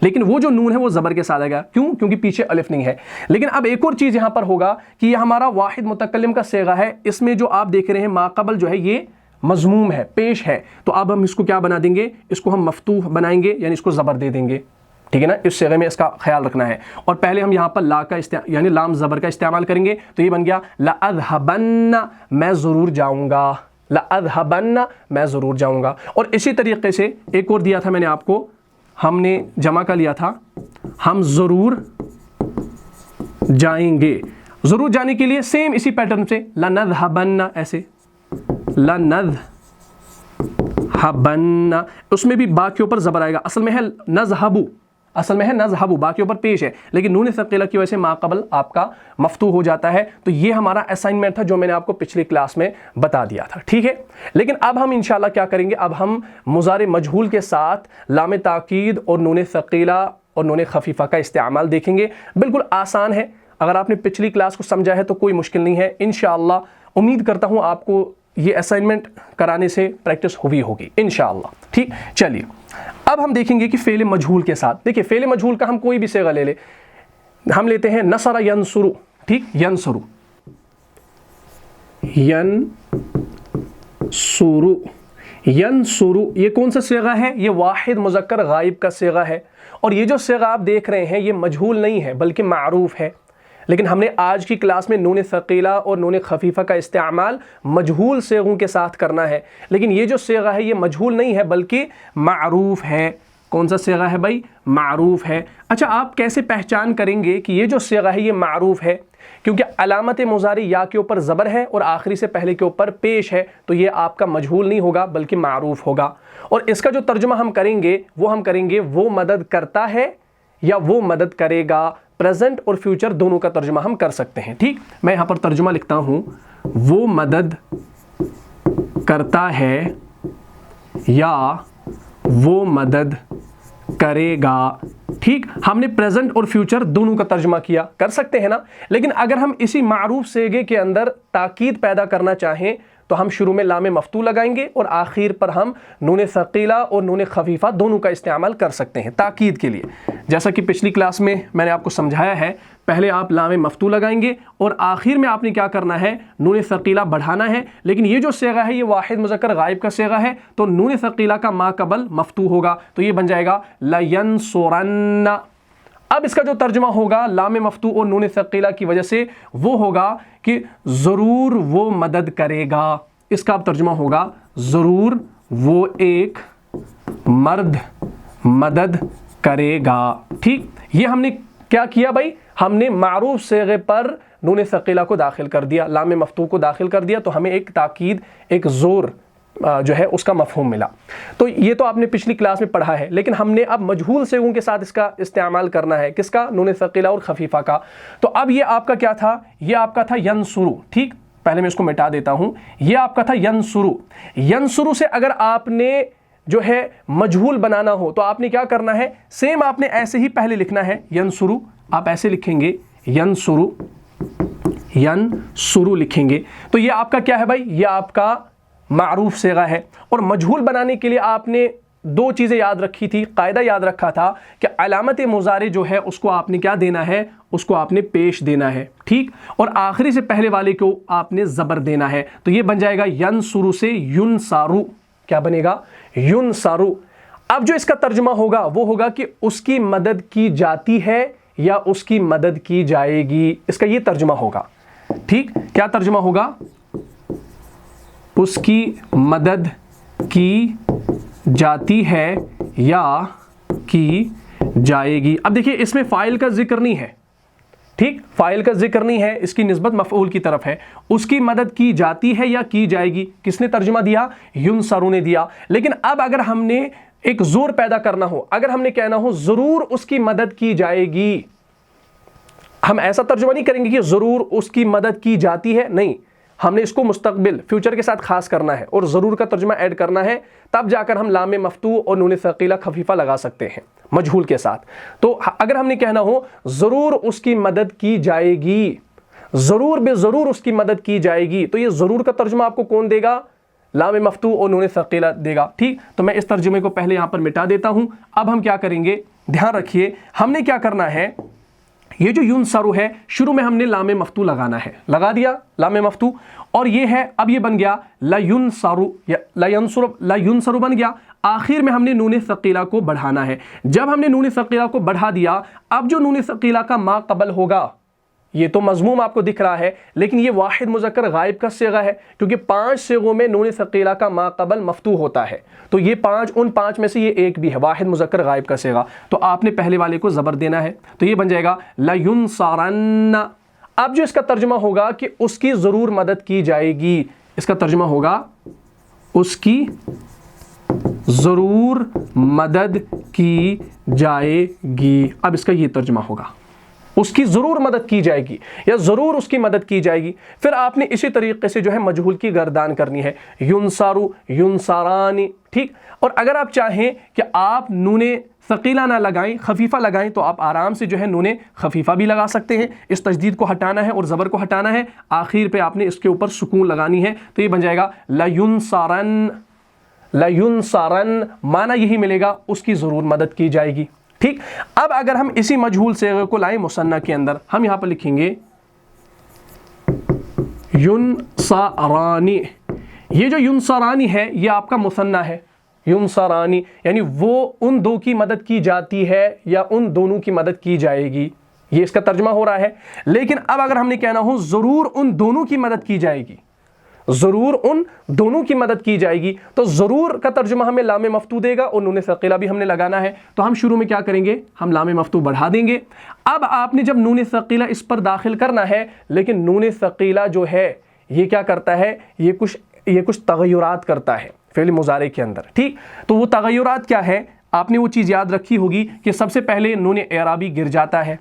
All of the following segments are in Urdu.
لیکن وہ جو نون ہے وہ زبر کے ساتھ آئے گا. کیوں؟ کیونکہ پیچھے الف نہیں ہے. لیکن اب ایک اور چیز یہاں پر ہوگا کہ یہ ہمارا واحد متکلم کا صیغہ ہے. اس میں جو آپ دیکھ رہے ہیں ما قبل جو ہے یہ مضموم ہے، پیش ہے. تو اب ہم اس کو کیا بنا دیں گے؟ اس کو ہم مفتوح بنائیں گے، یعنی اس کو زبر دے دیں گے. ٹھیک ہے نا؟ اس صیغے میں اس کا خیال رکھنا ہے. اور پہلے ہم یہاں پر لا کا یعنی لام زبر کا استعمال کریں گے. تو یہ بن گیا لأذهبن، میں ضرور جاؤں گا. لأذهبن، میں ضرور جاؤں گا. اور اسی طریقے سے ایک اور دیا تھا میں نے آپ کو، ہم نے جمع کا لیا تھا، ہم ضرور جائیں گے. ضرور جانے کے لیے سیم اسی پیٹرن سے لنذهبن، ایسے لنذهبن، اس میں بھی با کے اوپر زبر آئے گا. اصل میں ہے نذهب، اصل میں ہے نذهب، با کے اوپر پیش ہے، لیکن نون ثقیلہ کی وجہ سے ما قبل آپ کا مفتوح ہو جاتا ہے. تو یہ ہمارا اسائنمنٹ تھا جو میں نے آپ کو پچھلی کلاس میں بتا دیا تھا. ٹھیک ہے، لیکن اب ہم انشاءاللہ کیا کریں گے؟ اب ہم مضارع مجہول کے ساتھ لام تاکید اور نون ثقیلہ اور نون خفیفہ کا استعمال دیکھیں گے. بالکل آسان ہے، اگر آپ نے پچھلی کلاس کو سمجھا ہے تو کوئی مشکل نہیں ہے. انشاءاللہ امید کرتا ہوں آپ کو یہ اسائنمنٹ کرانے سے پریکٹس ہوئی ہوگی انشاءاللہ. ٹھیک، چلیے اب ہم دیکھیں گے کہ فعل مجہول کے ساتھ. دیکھیں فعل مجہول کا ہم کوئی بھی صیغہ لے لیں. ہم لیتے ہیں نصر ینصر. ٹھیک، ینصر، ینصر، ینصر، یہ کون سا صیغہ ہے؟ یہ واحد مذکر غائب کا صیغہ ہے. اور یہ جو صیغہ آپ دیکھ رہے ہیں یہ مجہول نہیں ہے بلکہ معروف ہے. لیکن ہم نے آج کی کلاس میں نون ثقیلہ اور نون خفیفہ کا استعمال مجہول صیغوں کے ساتھ کرنا ہے. لیکن یہ جو صیغہ ہے یہ مجہول نہیں ہے بلکہ معروف ہے. کون سا صیغہ ہے بھائی؟ معروف ہے. اچھا، آپ کیسے پہچان کریں گے کہ یہ جو صیغہ ہے یہ معروف ہے؟ کیونکہ علامت مضارع یا کے اوپر زبر ہے اور آخری سے پہلے کے اوپر پیش ہے، تو یہ آپ کا مجہول نہیں ہوگا بلکہ معروف ہوگا. اور اس کا جو ترجمہ ہم کریں گے وہ مدد کرتا ہے یا وہ مدد کرے گا. پریزنٹ اور فیوچر دونوں کا ترجمہ ہم کر سکتے ہیں. ٹھیک، میں یہاں پر ترجمہ لکھتا ہوں، وہ مدد کرتا ہے یا وہ مدد کرے گا. ٹھیک، ہم نے پریزنٹ اور فیوچر دونوں کا ترجمہ کیا، کر سکتے ہیں نا. لیکن اگر ہم اسی معروف صیغے کے اندر تاکید پیدا کرنا چاہیں تو ہم شروع میں لام مفتوح لگائیں گے اور آخر پر ہم نون ثقیلہ اور نون خفیفہ دونوں کا استعمال کر سکتے ہیں تاکید کے لیے. جیسا کہ پچھلی کلاس میں میں نے آپ کو سمجھایا ہے، پہلے آپ لام مفتوح لگائیں گے اور آخر میں آپ نے کیا کرنا ہے؟ نون ثقیلہ بڑھانا ہے. لیکن یہ جو صیغہ ہے یہ واحد مذکر غائب کا صیغہ ہے، تو نون ثقیلہ کا ما قبل مفتوح ہوگا، تو یہ بن جائے گا لینصرن. اب اس کا جو ترجمہ ہوگا لام مفتوح اور نون ثقیلہ کی وجہ سے وہ ہوگا کہ ضرور وہ مدد کرے گا. اس کا اب ترجمہ ہوگا ضرور وہ ایک مرد مدد کرے گا. ٹھیک، یہ ہم نے کیا کیا بھائی؟ ہم نے معروف صیغے پر نون ثقیلہ کو داخل کر دیا، لام مفتوح کو داخل کر دیا، تو ہمیں ایک تاکید، ایک زور جو ہے اس کا مفہوم ملا. تو یہ تو آپ نے پچھلی کلاس میں پڑھا ہے. لیکن ہم نے اب مجہول صیغوں کے ساتھ اس کا استعمال کرنا ہے. کس کا؟ نون ثقیلہ اور خفیفہ کا. تو اب یہ آپ کا کیا تھا؟ یہ آپ کا تھا ینصرو. ٹھیک، پہلے میں اس کو مٹا دیتا ہوں. یہ آپ کا تھا ینصرو. ینصرو سے اگر آپ نے جو ہے مجہول بنانا ہو تو آپ نے کیا کرنا ہے؟ سیم آپ نے ایسے ہی پہلے لکھنا ہے. ینصرو آپ ایسے لکھیں گے، ینصرو، ینصرو لکھیں گے. تو یہ آپ کا کیا ہے بھائی؟ یہ آپ کا معروف صیغہ ہے. اور مجہول بنانے کے لیے آپ نے دو چیزیں یاد رکھی تھی، قاعدہ یاد رکھا تھا کہ علامت مضارع جو ہے اس کو آپ نے کیا دینا ہے؟ اس کو آپ نے پیش دینا ہے. ٹھیک، اور آخری سے پہلے والے کو آپ نے زبر دینا ہے. تو یہ بن جائے گا ینصرو سے ینصارو. کیا بنے گا؟ ینصارو. اب جو اس کا ترجمہ ہوگا وہ ہوگا کہ اس کی مدد کی جاتی ہے یا اس کی مدد کی جائے گی. اس کا یہ ترجمہ ہوگا. ٹھیک، کیا ترجمہ ہوگا؟ اس کی مدد کی جاتی ہے یا کی جائے گی. اب دیکھیے اس میں فاعل کا ذکر نہیں ہے. ٹھیک، فاعل کا ذکر نہیں ہے، اس کی نسبت مفعول کی طرف ہے. اس کی مدد کی جاتی ہے یا کی جائے گی، کس نے ترجمہ دیا؟ ینصرو نے دیا. لیکن اب اگر ہم نے ایک زور پیدا کرنا ہو، اگر ہم نے کہنا ہو ضرور اس کی مدد کی جائے گی، ہم ایسا ترجمہ نہیں کریں گے کہ ضرور اس کی مدد کی جاتی ہے. نہیں، ہم نے اس کو مستقبل فیوچر کے ساتھ خاص کرنا ہے اور ضرور کا ترجمہ ایڈ کرنا ہے. تب جا کر ہم لام مفتوح اور نون ثقیلہ خفیفہ لگا سکتے ہیں مجہول کے ساتھ. تو اگر ہم نے کہنا ہو ضرور اس کی مدد کی جائے گی، ضرور بے ضرور اس کی مدد کی جائے گی، تو یہ ضرور کا ترجمہ آپ کو کون دے گا؟ لام مفتوح اور نون ثقیلہ دے گا. ٹھیک, تو میں اس ترجمے کو پہلے یہاں پر مٹا دیتا ہوں. اب ہم کیا کریں گے, دھیان رکھیے, ہم نے کیا کرنا ہے, یہ جو ینصرو ہے شروع میں ہم نے لام مفتوح لگانا ہے, لگا دیا لام مفتوح, اور یہ ہے اب یہ بن گیا لینصرو, لینصرو بن گیا. آخر میں ہم نے نون ثقیلہ کو بڑھانا ہے. جب ہم نے نون ثقیلہ کو بڑھا دیا, اب جو نون ثقیلہ کا ما قبل ہوگا, یہ تو مضموم آپ کو دکھ رہا ہے, لیکن یہ واحد مذکر غائب کا صیغہ ہے, کیونکہ 5 صیغوں میں نون ثقیلہ کا ما قبل مفتوح ہوتا ہے. تو یہ 5 ان 5 میں سے یہ ایک بھی ہے, واحد مذکر غائب کا صیغہ. تو آپ نے پہلے والے کو زبر دینا ہے, تو یہ بن جائے گا لینصرن. اب جو اس کا ترجمہ ہوگا کہ اس کی ضرور مدد کی جائے گی, اس کا ترجمہ ہوگا اس کی ضرور مدد کی جائے گی. اب اس کا یہ ترجمہ ہوگا, اس کی ضرور مدد کی جائے گی یا ضرور اس کی مدد کی جائے گی. پھر آپ نے اسی طریقے سے جو ہے مجہول کی گردان کرنی ہے, ینصرو, ینصرانی. ٹھیک, اور اگر آپ چاہیں کہ آپ نون ثقیلہ نہ لگائیں, خفیفہ لگائیں, تو آپ آرام سے جو ہے نون خفیفہ بھی لگا سکتے ہیں. اس تشدید کو ہٹانا ہے اور زبر کو ہٹانا ہے, آخر پہ آپ نے اس کے اوپر سکون لگانی ہے. تو یہ بن جائے گا لینصرن. لینصرن معنی یہی ملے گا, اس کی ضرور مدد کی جائے گی. ٹھیک, اب اگر ہم اسی مجہول صیغے کو لائیں مثنی کے اندر, ہم یہاں پر لکھیں گے ینصرانی. یہ جو ینصرانی ہے یہ آپ کا مثنی ہے, ینصرانی یعنی وہ ان دو کی مدد کی جاتی ہے یا ان دونوں کی مدد کی جائے گی, یہ اس کا ترجمہ ہو رہا ہے. لیکن اب اگر ہم نے کہنا ہو ضرور ان دونوں کی مدد کی جائے گی, ضرور ان دونوں کی مدد کی جائے گی, تو ضرور کا ترجمہ ہمیں لام مفتوح دے گا اور نون ثقیلہ بھی ہم نے لگانا ہے. تو ہم شروع میں کیا کریں گے, ہم لام مفتوح بڑھا دیں گے. اب آپ نے جب نون ثقیلہ اس پر داخل کرنا ہے, لیکن نون ثقیلہ جو ہے یہ کیا کرتا ہے, یہ کچھ تغیرات کرتا ہے فعل مضارع کے اندر. ٹھیک, تو وہ تغیرات کیا ہے, آپ نے وہ چیز یاد رکھی ہوگی کہ سب سے پہلے نون اعرابی گر جاتا ہے.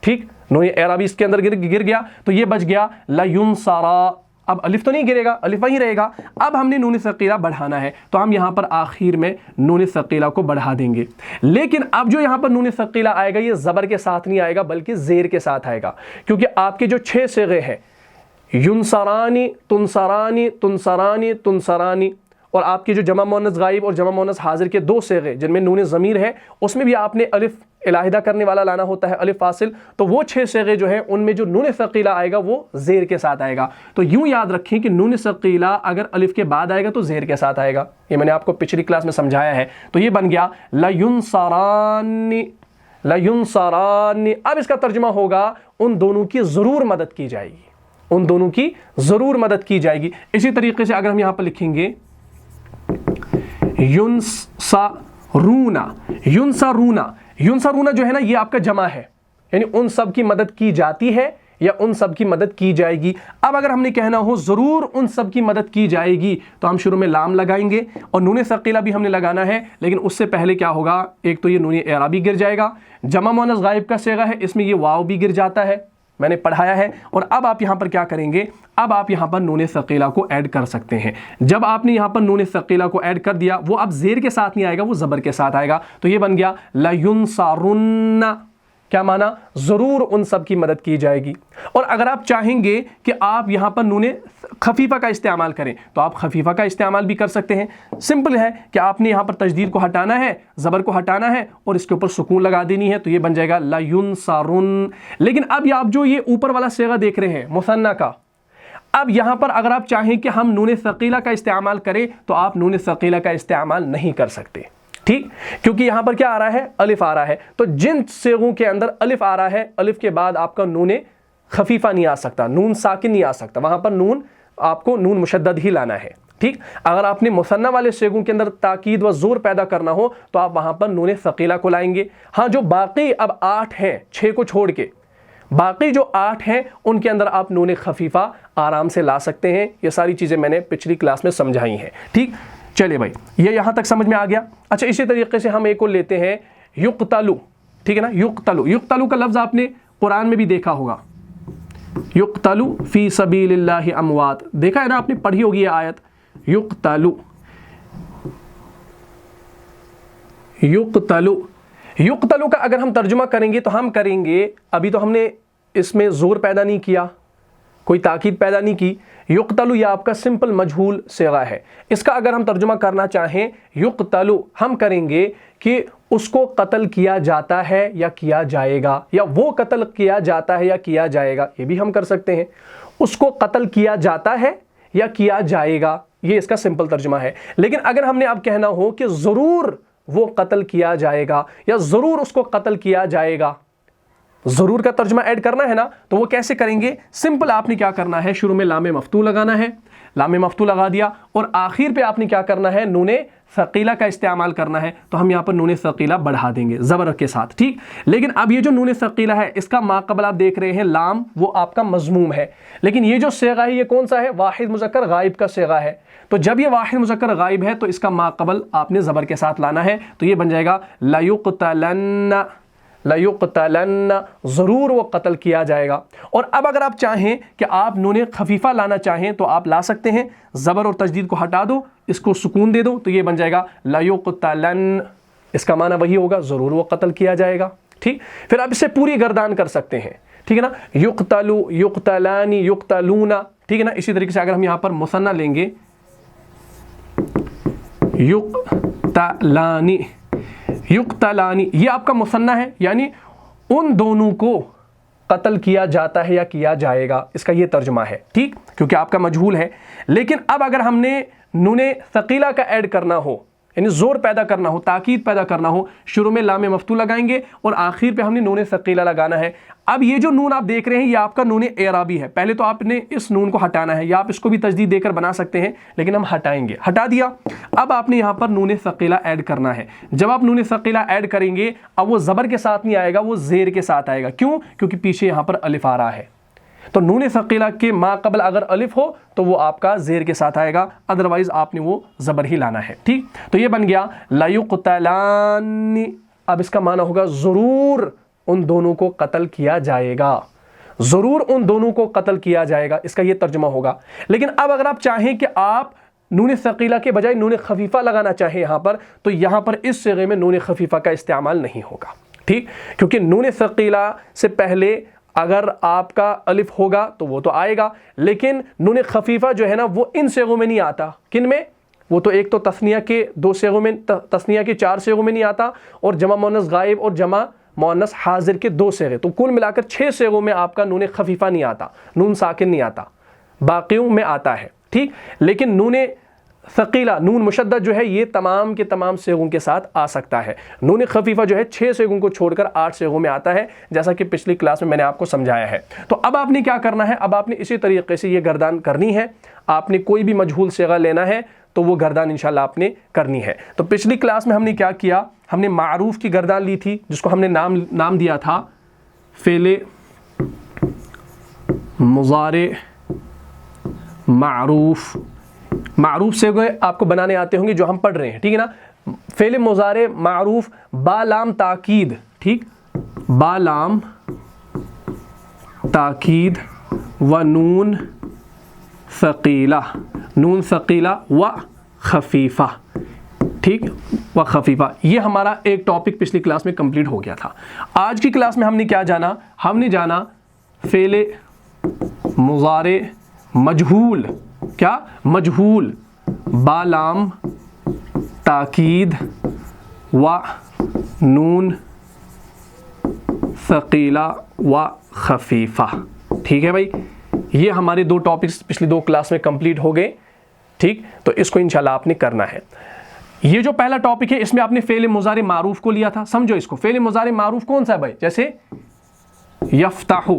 ٹھیک, نون اعرابی اس کے اندر گر گیا, تو یہ بچ گیا لینصرا. اب الف تو نہیں گرے گا, الف وہیں رہے گا. اب ہم نے نون ثقیلہ بڑھانا ہے, تو ہم یہاں پر آخر میں نون ثقیلہ کو بڑھا دیں گے. لیکن اب جو یہاں پر نون ثقیلہ آئے گا یہ زبر کے ساتھ نہیں آئے گا بلکہ زیر کے ساتھ آئے گا, کیونکہ آپ کے جو 6 صیغے ہیں ینصرانی, تنصرانی, تنصرانی, تنصرانی, اور آپ کی جو جمع مؤنث غائب اور جمع مؤنث حاضر کے 2 صیغے جن میں نون ضمیر ہے, اس میں بھی آپ نے الف علیحدہ کرنے والا لانا ہوتا ہے, الف فاصل. تو وہ 6 صیغے جو ہیں ان میں جو نون ثقیلہ آئے گا وہ زیر کے ساتھ آئے گا. تو یوں یاد رکھیں کہ نون ثقیلہ اگر الف کے بعد آئے گا تو زیر کے ساتھ آئے گا. یہ میں نے آپ کو پچھلی کلاس میں سمجھایا ہے. تو یہ بن گیا لینصرانی, لینصرانی. اب اس کا ترجمہ ہوگا ان دونوں کی ضرور مدد کی جائے گی, ان دونوں کی ضرور مدد کی جائے گی. اسی طریقے سے اگر ہم یہاں پر لکھیں گے ینصرونا, ینصرونا, ینصرونا جو ہے نا یہ آپ کا جمع ہے, یعنی ان سب کی مدد کی جاتی ہے یا ان سب کی مدد کی جائے گی. اب اگر ہم نے کہنا ہو ضرور ان سب کی مدد کی جائے گی, تو ہم شروع میں لام لگائیں گے اور نون ثقیلہ بھی ہم نے لگانا ہے. لیکن اس سے پہلے کیا ہوگا, ایک تو یہ نون اعرابی گر جائے گا, جمع مؤنث غائب کا صیغہ ہے اس میں یہ واو بھی گر جاتا ہے, میں نے پڑھایا ہے. اور اب آپ یہاں پر کیا کریں گے, اب آپ یہاں پر نون ثقیلہ کو ایڈ کر سکتے ہیں. جب آپ نے یہاں پر نون ثقیلہ کو ایڈ کر دیا, وہ اب زیر کے ساتھ نہیں آئے گا, وہ زبر کے ساتھ آئے گا. تو یہ بن گیا لینصرن. کیا معنی, ضرور ان سب کی مدد کی جائے گی. اور اگر آپ چاہیں گے کہ آپ یہاں پر نون خفیفہ کا استعمال کریں تو آپ خفیفہ کا استعمال بھی کر سکتے ہیں. سمپل ہے کہ آپ نے یہاں پر تشدید کو ہٹانا ہے, زبر کو ہٹانا ہے اور اس کے اوپر سکون لگا دینی ہے. تو یہ بن جائے گا لینصرن. لیکن اب آپ جو یہ اوپر والا صیغہ دیکھ رہے ہیں مثنی کا, اب یہاں پر اگر آپ چاہیں کہ ہم نون ثقیلہ کا استعمال کریں تو آپ نون ثقیلہ کا استعمال نہیں کر سکتے. ٹھیک, کیونکہ یہاں پر کیا آ رہا ہے, الف آ رہا ہے. تو جن صیغوں کے اندر الف آ رہا ہے, الف کے بعد آپ کا نون خفیفہ نہیں آ سکتا, نون ساکن نہیں آ سکتا, وہاں پر نون آپ کو نون مشدد ہی لانا ہے. ٹھیک, اگر آپ نے مثنی والے صیغوں کے اندر تاکید و زور پیدا کرنا ہو تو آپ وہاں پر نون ثقیلہ کو لائیں گے. ہاں, جو باقی اب 8 ہیں, 6 کو چھوڑ کے باقی جو 8 ہیں ان کے اندر آپ نون خفیفہ آرام سے لا سکتے ہیں. یہ ساری چیزیں میں نے پچھلی کلاس میں سمجھائی ہیں. ٹھیک, چلیے بھائی, یہ یہاں تک سمجھ میں آ گیا. اچھا, اسی طریقے سے ہم ایک اور لیتے ہیں یقتلو. ٹھیک ہے نا, یقتلو. یقتلو کا لفظ آپ نے قرآن میں بھی دیکھا ہوگا, یقتلو فی سبیل اللہ اموات, دیکھا ہے نا آپ نے, پڑھی ہوگی یہ آیت. یقتلو, یقتلو. یقتلو کا اگر ہم ترجمہ کریں گے تو ہم کریں گے, ابھی تو ہم نے اس میں زور پیدا نہیں کیا, کوئی تاکید پیدا نہیں کی. یقتلو یہ آپ کا سمپل مجہول صیغہ ہے. اس کا اگر ہم ترجمہ کرنا چاہیں یقتلو ہم کریں گے کہ اس کو قتل کیا جاتا ہے یا کیا جائے گا, یا وہ قتل کیا جاتا ہے یا کیا جائے گا, یہ بھی ہم کر سکتے ہیں. اس کو قتل کیا جاتا ہے یا کیا جائے گا, یہ اس کا سمپل ترجمہ ہے. لیکن اگر ہم نے اب کہنا ہو کہ ضرور وہ قتل کیا جائے گا یا ضرور اس کو قتل کیا جائے گا, ضرور کا ترجمہ ایڈ کرنا ہے نا, تو وہ کیسے کریں گے؟ سمپل آپ نے کیا کرنا ہے, شروع میں لام مفتوح لگانا ہے, لام مفتوح لگا دیا, اور آخر پہ آپ نے کیا کرنا ہے, نون ثقیلہ کا استعمال کرنا ہے. تو ہم یہاں پر نون ثقیلہ بڑھا دیں گے زبر کے ساتھ, ٹھیک. لیکن اب یہ جو نون ثقیلہ ہے اس کا ماقبل آپ دیکھ رہے ہیں لام, وہ آپ کا مضموم ہے. لیکن یہ جو صیغہ ہے یہ کون سا ہے؟ واحد مذکر غائب کا صیغہ ہے. تو جب یہ واحد مذکر غائب ہے تو اس کا ماقبل آپ نے زبر کے ساتھ لانا ہے. تو یہ بن جائے گا لیقتلن, لیقتلن, ضرور وہ قتل کیا جائے گا. اور اب اگر آپ چاہیں کہ آپ نون خفیفہ لانا چاہیں تو آپ لا سکتے ہیں, زبر اور تشدید کو ہٹا دو, اس کو سکون دے دو, تو یہ بن جائے گا لیقتلن. اس کا معنی وہی ہوگا, ضرور وہ قتل کیا جائے گا, ٹھیک. پھر آپ اسے پوری گردان کر سکتے ہیں, ٹھیک ہے نا, یقتلو, یقتلانی, یقتلون, ٹھیک ہے نا. اسی طریقے سے اگر ہم یہاں پر مثنیٰ لیں گے, یقتلانی, یقتلانی, یہ آپ کا مثنیٰ ہے, یعنی ان دونوں کو قتل کیا جاتا ہے یا کیا جائے گا, اس کا یہ ترجمہ ہے, ٹھیک, کیونکہ آپ کا مجہول ہے. لیکن اب اگر ہم نے نون ثقیلہ کا ایڈ کرنا ہو, یعنی زور پیدا کرنا ہو, تاکید پیدا کرنا ہو, شروع میں لام مفتوح لگائیں گے اور آخر پہ ہم نے نون ثقیلہ لگانا ہے. اب یہ جو نون آپ دیکھ رہے ہیں یہ آپ کا نون اعرابی ہے. پہلے تو آپ نے اس نون کو ہٹانا ہے, یا آپ اس کو بھی تجدید دے کر بنا سکتے ہیں, لیکن ہم ہٹائیں گے. ہٹا دیا. اب آپ نے یہاں پر نون ثقیلہ ایڈ کرنا ہے. جب آپ نون ثقیلہ ایڈ کریں گے, اب وہ زبر کے ساتھ نہیں آئے گا, وہ زیر کے ساتھ آئے گا. کیوں؟ کیونکہ پیچھے یہاں پر الف آ رہا ہے. تو نون ثقیلہ کے ما قبل اگر الف ہو تو وہ آپ کا زیر کے ساتھ آئے گا, ادروائز آپ نے وہ زبر ہی لانا ہے, ٹھیک. تو یہ بن گیا لیقتلان. اب اس کا معنی ہوگا ضرور ان دونوں کو قتل کیا جائے گا, ضرور ان دونوں کو قتل کیا جائے گا, اس کا یہ ترجمہ ہوگا. لیکن اب اگر آپ چاہیں کہ آپ نون ثقیلہ کے بجائے نون خفیفہ لگانا چاہیں یہاں پر, تو یہاں پر اس صیغے میں نون خفیفہ کا استعمال نہیں ہوگا, ٹھیک. کیونکہ نون ثقیلہ سے پہلے اگر آپ کا الف ہوگا تو وہ تو آئے گا, لیکن نون خفیفہ جو ہے نا وہ ان صیغوں میں نہیں آتا. کن میں؟ وہ تو ایک تو تثنیہ کے 2 صیغوں میں, تثنیہ کے 4 صیغوں میں نہیں آتا, اور جمع مؤنث غائب اور جمع مؤنث حاضر کے 2 صیغے, تو کل ملا کر 6 صیغوں میں آپ کا نون خفیفہ نہیں آتا, نون ساکن نہیں آتا, باقیوں میں آتا ہے, ٹھیک. لیکن نون ثقیلہ, نون مشدد جو ہے یہ تمام کے تمام صیغوں کے ساتھ آ سکتا ہے. نون خفیفہ جو ہے 6 صیغوں کو چھوڑ کر 8 صیغوں میں آتا ہے, جیسا کہ پچھلی کلاس میں نے آپ کو سمجھایا ہے. تو اب آپ نے کیا کرنا ہے, اب آپ نے اسی طریقے سے یہ گردان کرنی ہے. آپ نے کوئی بھی مجہول صیغہ لینا ہے تو وہ گردان انشاءاللہ آپ نے کرنی ہے. تو پچھلی کلاس میں ہم نے کیا کیا, ہم نے معروف کی گردان لی تھی, جس کو ہم نے نام دیا تھا فعل مضارع معروف. معروف سے آپ کو بنانے آتے ہوں گے جو ہم پڑھ رہے ہیں, ٹھیک ہے نا. فعل مضارع معروف با لام تاکید, ٹھیک, با لام تاکید و نون ثقیلہ, نون ثقیلہ و خفیفہ, ٹھیک, و خفیفہ. یہ ہمارا ایک ٹاپک پچھلی کلاس میں کمپلیٹ ہو گیا تھا. آج کی کلاس میں ہم نے کیا جانا, ہم نے جانا فعل مضارع مجہول, کیا مجہول, با لام تاکید و نون ثقیلہ و خفیفہ, ٹھیک ہے بھائی. یہ ہمارے 2 ٹاپکس پچھلی 2 کلاس میں کمپلیٹ ہو گئے, ٹھیک. تو اس کو انشاءاللہ آپ نے کرنا ہے. یہ جو پہلا ٹاپک ہے اس میں آپ نے فعل مضارع معروف کو لیا تھا, سمجھو اس کو. فعل مضارع معروف کون سا ہے بھائی؟ جیسے یفتح,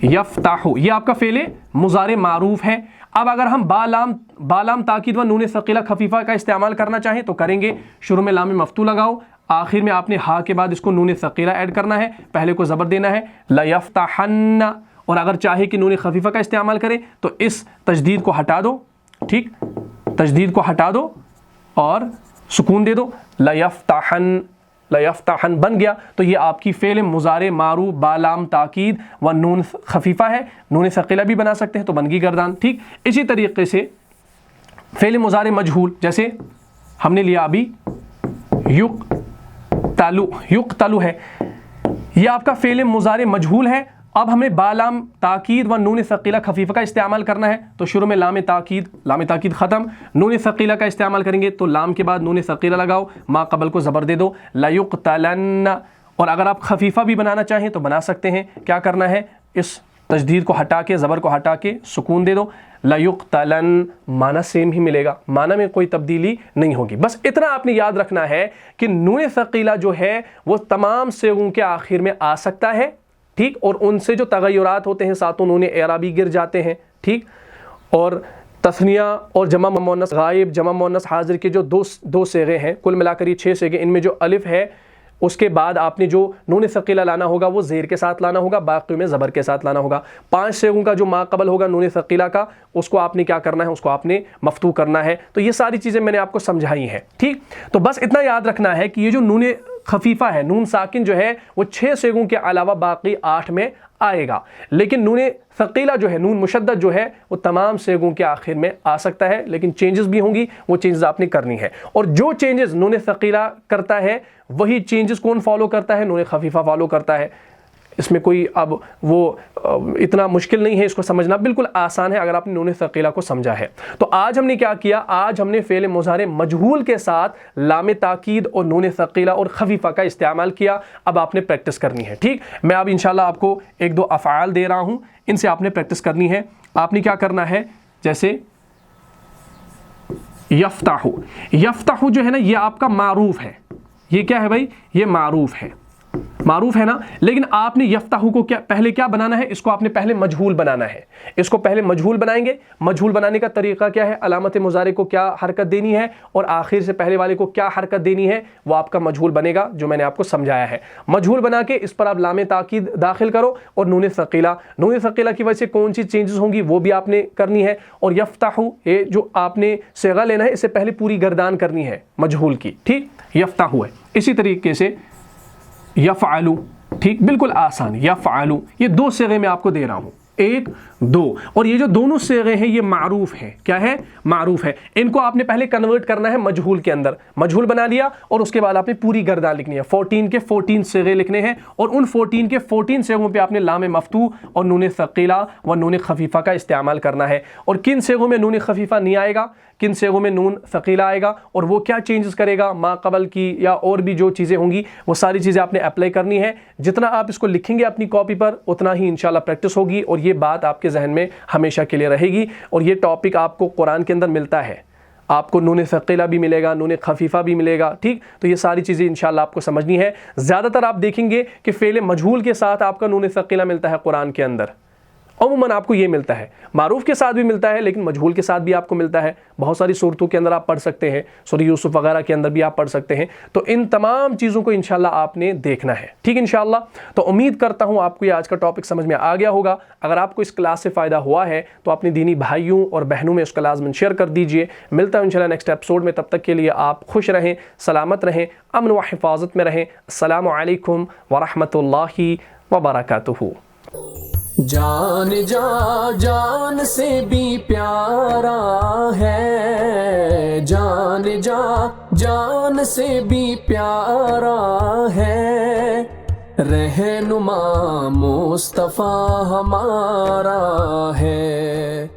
یفتح, یہ آپ کا فعل مضارع معروف ہے. اب اگر ہم با لام تاکید و نون ثقیلہ خفیفہ کا استعمال کرنا چاہیں تو کریں گے. شروع میں لام مفتوح لگاؤ, آخر میں آپ نے ہا کے بعد اس کو نون ثقیلہ ایڈ کرنا ہے, پہلے کو زبر دینا ہے, لیفتحن. اور اگر چاہے کہ نون خفیفہ کا استعمال کریں تو اس تجدید کو ہٹا دو, ٹھیک, تجدید کو ہٹا دو اور سکون دے دو, لیفتحن, لیفتحن بن گیا. تو یہ آپ کی فعل مضارع معروف با لام تاکید و نون خفیفہ ہے. نون ثقیلہ بھی بنا سکتے ہیں تو بن گئی گردان, ٹھیک. اسی طریقے سے فعل مضارع مجہول, جیسے ہم نے لیا ابھی یقتلو, یقتلو ہے, یہ آپ کا فعل مضارع مجہول ہے. اب ہمیں با لام تاکید و نون ثقیلہ خفیفہ کا استعمال کرنا ہے، تو شروع میں لام تاکید ختم، نون ثقیلہ کا استعمال کریں گے تو لام کے بعد نون ثقیلہ لگاؤ، ما قبل کو زبر دے دو، لیقتلن، اور اگر آپ خفیفہ بھی بنانا چاہیں تو بنا سکتے ہیں، کیا کرنا ہے، اس تشدید کو ہٹا کے، زبر کو ہٹا کے سکون دے دو، لیقتلن، معنی سیم ہی ملے گا، معنی میں کوئی تبدیلی نہیں ہوگی۔ بس اتنا آپ نے یاد رکھنا ہے کہ نون ثقیلہ جو ہے وہ تمام صیغوں کے آخر میں آ سکتا ہے، ٹھیک، اور ان سے جو تغیرات ہوتے ہیں ساتوں نون اعرابی گر جاتے ہیں، ٹھیک، اور تثنیہ اور جمع مؤنث غائب، جمع مؤنث حاضر کے جو دو صیغے ہیں، کل ملا کر یہ 6 صیغے، ان میں جو الف ہے اس کے بعد آپ نے جو نون ثقیلہ لانا ہوگا وہ زیر کے ساتھ لانا ہوگا، باقی میں زبر کے ساتھ لانا ہوگا۔ 5 صیغوں کا جو ما قبل ہوگا نون ثقیلہ کا، اس کو آپ نے کیا کرنا ہے، اس کو آپ نے مفتوح کرنا ہے۔ تو یہ ساری چیزیں میں نے آپ کو سمجھائی ہیں، ٹھیک۔ تو بس اتنا یاد رکھنا ہے کہ یہ جو نون خفیفہ ہے، نون ساکن جو ہے وہ 6 صیغوں کے علاوہ باقی 8 میں آئے گا، لیکن نون ثقیلہ جو ہے، نون مشدد جو ہے، وہ تمام صیغوں کے آخر میں آ سکتا ہے، لیکن چینجز بھی ہوں گی، وہ چینجز آپ نے کرنی ہے۔ اور جو چینجز نون ثقیلہ کرتا ہے وہی چینجز کون فالو کرتا ہے، نون خفیفہ فالو کرتا ہے۔ اس میں کوئی اب وہ اتنا مشکل نہیں ہے، اس کو سمجھنا بالکل آسان ہے اگر آپ نے نون ثقیلہ کو سمجھا ہے۔ تو آج ہم نے کیا کیا، آج ہم نے فعل مضارع مجہول کے ساتھ لام تاکید اور نون ثقیلہ اور خفیفہ کا استعمال کیا۔ اب آپ نے پریکٹس کرنی ہے، ٹھیک۔ میں اب انشاءاللہ آپ کو 1-2 افعال دے رہا ہوں، ان سے آپ نے پریکٹس کرنی ہے۔ آپ نے کیا کرنا ہے، جیسے یفتح، یفتح جو ہے نا یہ آپ کا معروف ہے، یہ کیا ہے بھائی، یہ معروف ہے، معروف ہے نا، لیکن آپ نے یفتح کو پہلے کیا بنانا ہے، اس کو آپ نے پہلے مجہول بنانا ہے، اس کو پہلے مجہول بنائیں گے۔ مجہول بنانے کا طریقہ کیا ہے، علامت مضارع کو کیا حرکت دینی ہے اور آخر سے پہلے والے کو کیا حرکت دینی ہے، وہ آپ کا مجہول بنے گا جو میں نے آپ کو سمجھایا ہے۔ مجہول بنا کے اس پر آپ لام تاکید داخل کرو اور نون ثقیلہ کی وجہ سے کون سی چینجز ہوں گی وہ بھی آپ نے کرنی ہے۔ اور یفتح، یہ جو آپ نے صیغہ لینا ہے اس سے پہلے پوری گردان کرنی ہے مجہول کی، ٹھیک، یفتح ہے۔ اسی طریقے سے یفعلو، ٹھیک، بالکل آسان، یفعلو، یہ 2 صیغے میں آپ کو دے رہا ہوں، 1 2، اور یہ جو دونوں صیغے ہیں یہ معروف ہیں، کیا ہے، معروف ہے۔ ان کو آپ نے پہلے کنورٹ کرنا ہے مجہول کے اندر، مجہول بنا لیا اور اس کے بعد آپ نے پوری گردان لکھنی ہے، 14 کے 14 صیغے لکھنے ہیں، اور ان 14 کے 14 صیغوں پہ آپ نے لام مفتوح اور نون ثقیلہ و نون خفیفہ کا استعمال کرنا ہے۔ اور کن صیغوں میں نون خفیفہ نہیں آئے گا، کن صیغوں میں نون ثقیلہ آئے گا، اور وہ کیا چینجز کرے گا، ما قبل کی یا اور بھی جو چیزیں ہوں گی وہ ساری چیزیں آپ نے اپلائی کرنی ہے۔ جتنا آپ اس کو لکھیں گے اپنی کاپی پر اتنا ہی انشاءاللہ پریکٹس ہوگی، اور یہ بات آپ کے ذہن میں ہمیشہ کے لیے رہے گی۔ اور یہ ٹاپک آپ کو قرآن کے اندر ملتا ہے، آپ کو نون ثقیلہ بھی ملے گا، نون خفیفہ بھی ملے گا، ٹھیک۔ تو یہ ساری چیزیں انشاءاللہ آپ کو سمجھنی ہے۔ زیادہ تر آپ دیکھیں گے کہ فعل مجہول کے ساتھ آپ کا نون ثقیلہ ملتا ہے قرآن کے اندر، عموماً آپ کو یہ ملتا ہے، معروف کے ساتھ بھی ملتا ہے لیکن مجہول کے ساتھ بھی آپ کو ملتا ہے۔ بہت ساری صورتوں کے اندر آپ پڑھ سکتے ہیں، سورہ یوسف وغیرہ کے اندر بھی آپ پڑھ سکتے ہیں۔ تو ان تمام چیزوں کو انشاءاللہ آپ نے دیکھنا ہے، ٹھیک انشاءاللہ۔ تو امید کرتا ہوں آپ کو یہ آج کا ٹاپک سمجھ میں آ گیا ہوگا۔ اگر آپ کو اس کلاس سے فائدہ ہوا ہے تو اپنے دینی بھائیوں اور بہنوں میں اس کا لازماً شیئر کر دیجئے۔ ملتا ہوں انشاءاللہ نیکسٹ ایپیسوڈ میں، تب تک کے لیے آپ خوش رہیں، سلامت رہیں، امن و حفاظت میں رہیں۔ السلام علیکم ورحمۃ اللہ وبرکاتہ۔ جان جان سے بھی پیارا ہے، جان جان سے بھی پیارا ہے، رہنما مصطفیٰ ہمارا ہے۔